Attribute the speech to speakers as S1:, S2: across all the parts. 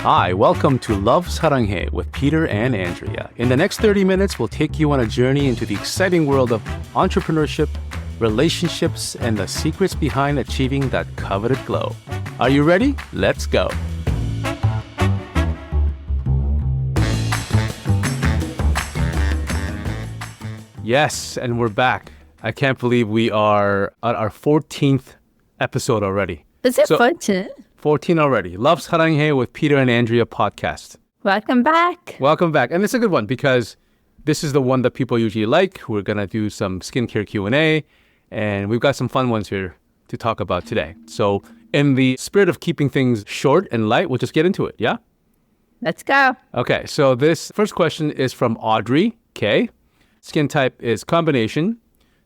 S1: Hi, welcome to Love Saranghae with Peter and Andrea. In the next 30 minutes, we'll take you on a journey into the exciting world of entrepreneurship, relationships, and the secrets behind achieving that coveted glow. Are you ready? Let's go. Yes, and we're back. I can't believe we are at our 14th episode already.
S2: Is it 14?
S1: 14 already. Love Saranghae with Peter and Andrea podcast.
S2: Welcome back.
S1: Welcome back. And it's a good one because this is the one that people usually like. We're going to do some skincare Q&A, and we've got some fun ones here to talk about today. So in the spirit of keeping things short and light, we'll just get into it, yeah?
S2: Let's go.
S1: Okay, so this first question is from Audrey K. Skin type is combination.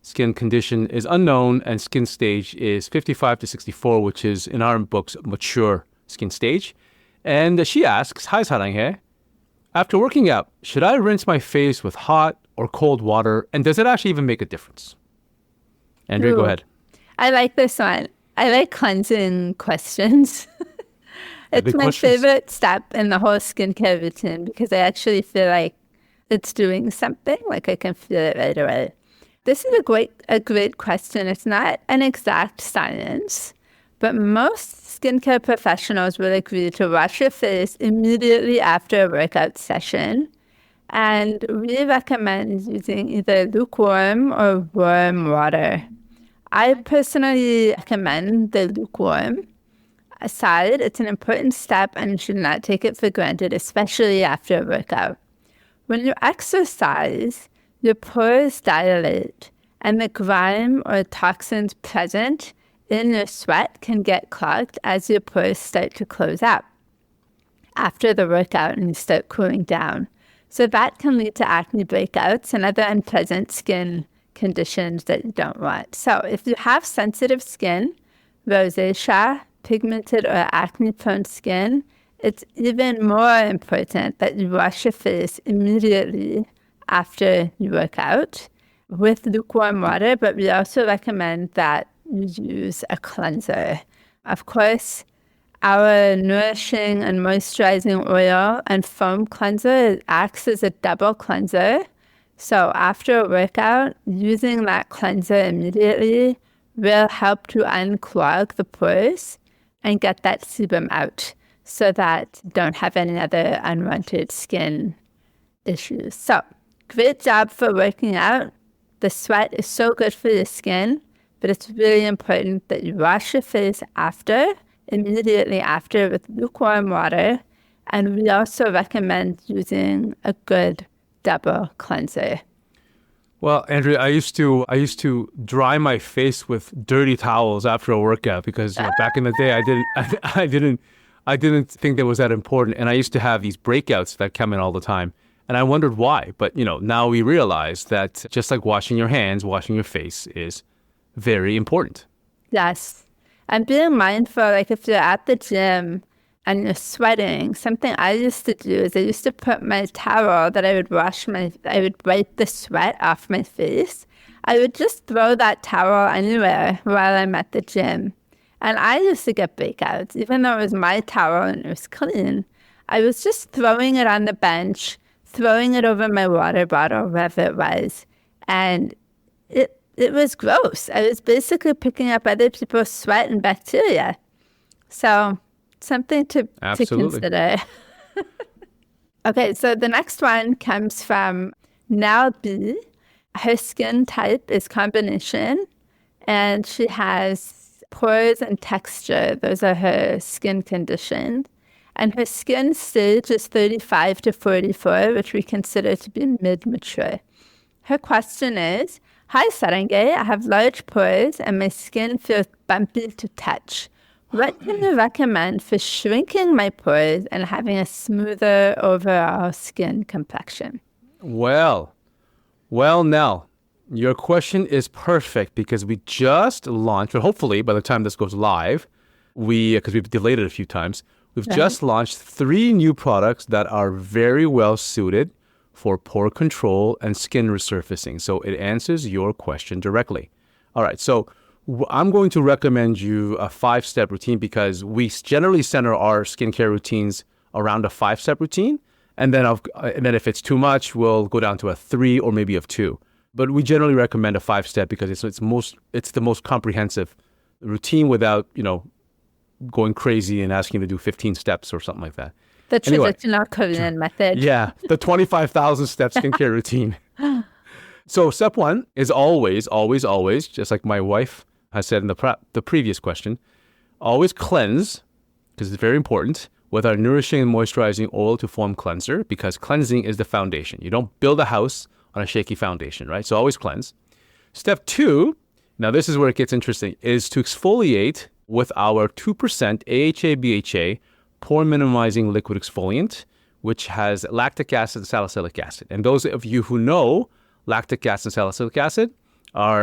S1: Skin condition is unknown, and skin stage is 55 to 64, which is, in our books, mature skin stage. And she asks, Hi, Saranghae. After working out, should I rinse my face with hot or cold water, and does it actually even make a difference? Andrea, go ahead.
S2: I like this one. I like cleansing questions. It's my favorite step in the whole skincare routine because I actually feel like it's doing something, like I can feel it right away. This is a great question. It's not an exact science, but most skincare professionals will agree to wash your face immediately after a workout session. And we recommend using either lukewarm or warm water. I personally recommend the lukewarm side. It's an important step and you should not take it for granted, especially after a workout. When you exercise, your pores dilate, and the grime or toxins present in your sweat can get clogged as your pores start to close up after the workout and you start cooling down. So that can lead to acne breakouts and other unpleasant skin conditions that you don't want. So if you have sensitive skin, rosacea, pigmented or acne-prone skin, it's even more important that you wash your face immediately after you work out with lukewarm water, but we also recommend that you use a cleanser. Of course, our nourishing and moisturizing oil and foam cleanser acts as a double cleanser. So after a workout, using that cleanser immediately will help to unclog the pores and get that sebum out so that you don't have any other unwanted skin issues. So great job for working out. The sweat is so good for your skin, but it's really important that you wash your face immediately after with lukewarm water. And we also recommend using a good double cleanser.
S1: Well, Andrea, I used to dry my face with dirty towels after a workout because back in the day I didn't think that was that important, and I used to have these breakouts that come in all the time. And I wondered why, but now we realize that just like washing your hands, washing your face is very important.
S2: Yes. And being mindful, like if you're at the gym and you're sweating, something I used to do is I used to put my towel that I would wipe the sweat off my face. I would just throw that towel anywhere while I'm at the gym. And I used to get breakouts, even though it was my towel and it was clean. I was just throwing it on the bench, throwing it over my water bottle, wherever it was. And it was gross. I was basically picking up other people's sweat and bacteria. So something to consider. Okay, so the next one comes from Nell B. Her skin type is combination, and she has pores and texture. Those are her skin conditions. And her skin stage is 35 to 44, which we consider to be mid-mature. Her question is, Hi, Saranghae. I have large pores and my skin feels bumpy to touch. What can you recommend for shrinking my pores and having a smoother overall skin complexion?
S1: Well, Nell, your question is perfect because we just launched, but hopefully by the time this goes live, because we've delayed it a few times, we've just launched 3 new products that are very well suited for pore control and skin resurfacing. So it answers your question directly. All right, so I'm going to recommend you a 5-step routine because we generally center our skincare routines around a 5-step routine. And then if it's too much, we'll go down to a 3 or maybe a 2. But we generally recommend a 5-step because it's the most comprehensive routine without, going crazy and asking you to do 15 steps or something like that.
S2: The traditional Korean method.
S1: Yeah, the 25,000 step skincare routine. So step 1 is always, always, always, just like my wife has said in the previous question, always cleanse, because it's very important, with our nourishing and moisturizing oil to foam cleanser, because cleansing is the foundation. You don't build a house on a shaky foundation, right? So always cleanse. Step 2, now this is where it gets interesting, is to exfoliate with our 2% AHA/BHA pore-minimizing liquid exfoliant, which has lactic acid and salicylic acid. And those of you who know lactic acid and salicylic acid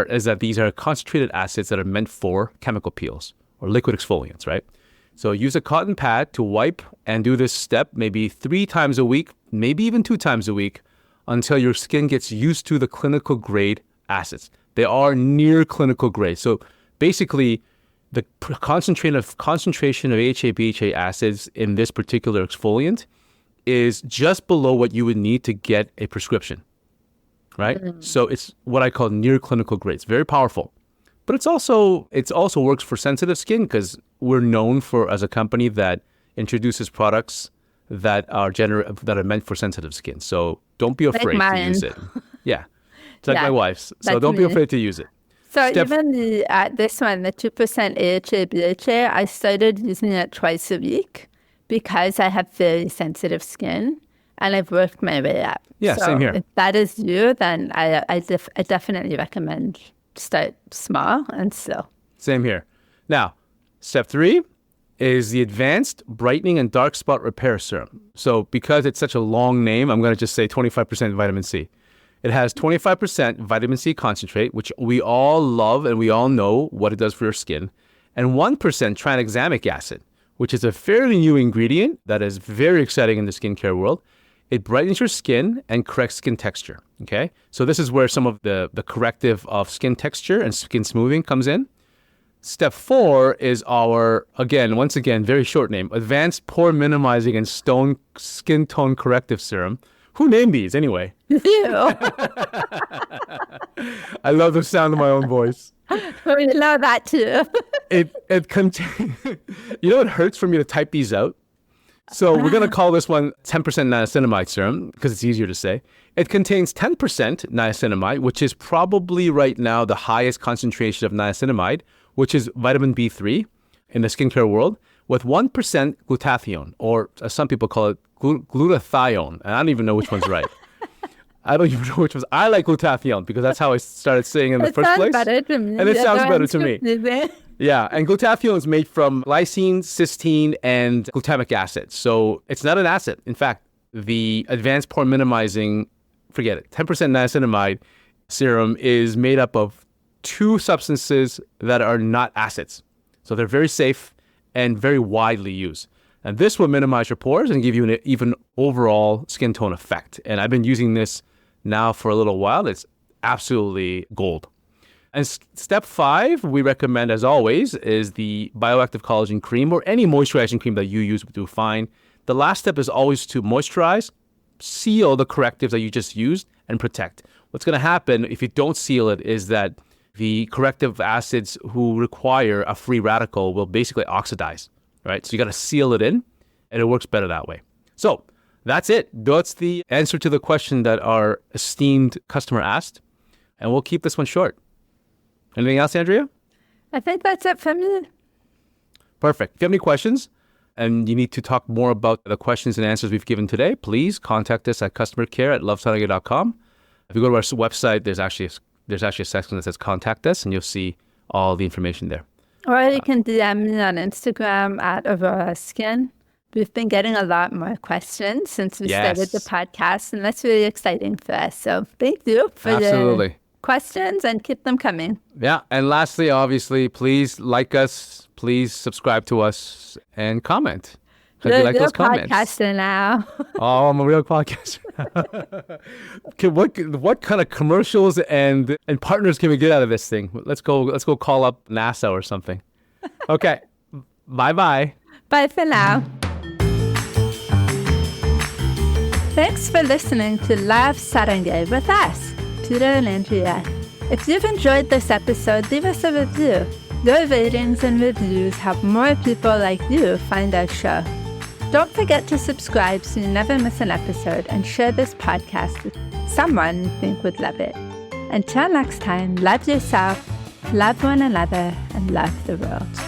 S1: is that these are concentrated acids that are meant for chemical peels or liquid exfoliants, right? So use a cotton pad to wipe and do this step maybe 3 times a week, maybe even 2 times a week, until your skin gets used to the clinical grade acids. They are near clinical grade. So basically, the concentration of AHA/BHA acids in this particular exfoliant is just below what you would need to get a prescription, right? So it's what I call near clinical grade. It's very powerful. But it also works for sensitive skin because we're known as a company that introduces products that are meant for sensitive skin. So don't be afraid to use it. Yeah. It's like my wife's. So don't be afraid to use it.
S2: So even this one, the 2% AHA/BHA, I started using it twice a week because I have very sensitive skin and I've worked my way up.
S1: Yeah,
S2: so
S1: same here.
S2: If that is you, then I definitely recommend start small and slow.
S1: Same here. Now, step 3 is the Advanced Brightening and Dark Spot Repair Serum. So because it's such a long name, I'm going to just say 25% vitamin C. It has 25% vitamin C concentrate, which we all love and we all know what it does for your skin, and 1% tranexamic acid, which is a fairly new ingredient that is very exciting in the skincare world. It brightens your skin and corrects skin texture, okay? So this is where some of the corrective of skin texture and skin smoothing comes in. Step 4 is our, once again, very short name, Advanced Pore-Minimizing and Skin Tone Corrective Serum. Who named these anyway?
S2: You.
S1: I love the sound of my own voice.
S2: We love that too.
S1: It contains, it hurts for me to type these out. So we're going to call this one 10% niacinamide serum because it's easier to say. It contains 10% niacinamide, which is probably right now the highest concentration of niacinamide, which is vitamin B3 in the skincare world, with 1% glutathione, or as some people call it, glutathione. And I don't even know which one's right. I don't even know which one's. I like glutathione because that's how I started saying in the first place.
S2: It sounds better to me.
S1: And it sounds better to me. Yeah, and glutathione is made from glycine, cysteine, and glutamic acid. So it's not an acid. In fact, the Advanced Pore-Minimizing, forget it, 10% niacinamide serum is made up of 2 substances that are not acids. So they're very safe and very widely used. And this will minimize your pores and give you an even overall skin tone effect. And I've been using this now for a little while. It's absolutely gold. And step 5, we recommend, as always, is the bioactive collagen cream or any moisturizing cream that you use will do fine. The last step is always to moisturize, seal the correctives that you just used, and protect. What's going to happen if you don't seal it is that the corrective acids who require a free radical will basically oxidize, right? So you got to seal it in, and it works better that way. So that's it. That's the answer to the question that our esteemed customer asked, and we'll keep this one short. Anything else, Andrea?
S2: I think that's it for me.
S1: Perfect. If you have any questions and you need to talk more about the questions and answers we've given today, please contact us at customercare@lovesaranghae.com. If you go to our website, there's actually a section that says contact us, and you'll see all the information there.
S2: Or you can DM me on Instagram at Aurora Skin. We've been getting a lot more questions since we started the podcast, and that's really exciting for us. So thank you for the questions, and keep them coming.
S1: Yeah. And lastly, obviously, please like us, please subscribe to us, and comment.
S2: You're like those comments. Podcaster now.
S1: Oh, I'm a real podcaster. Okay, what kind of commercials and partners can we get out of this thing? Let's go call up NASA or something. Okay. Bye-bye.
S2: Bye for now. Thanks for listening to Love Saranghae with us, Peter and Andrea. If you've enjoyed this episode, leave us a review. Your ratings and reviews help more people like you find our show. Don't forget to subscribe so you never miss an episode, and share this podcast with someone you think would love it. Until next time, love yourself, love one another, and love the world.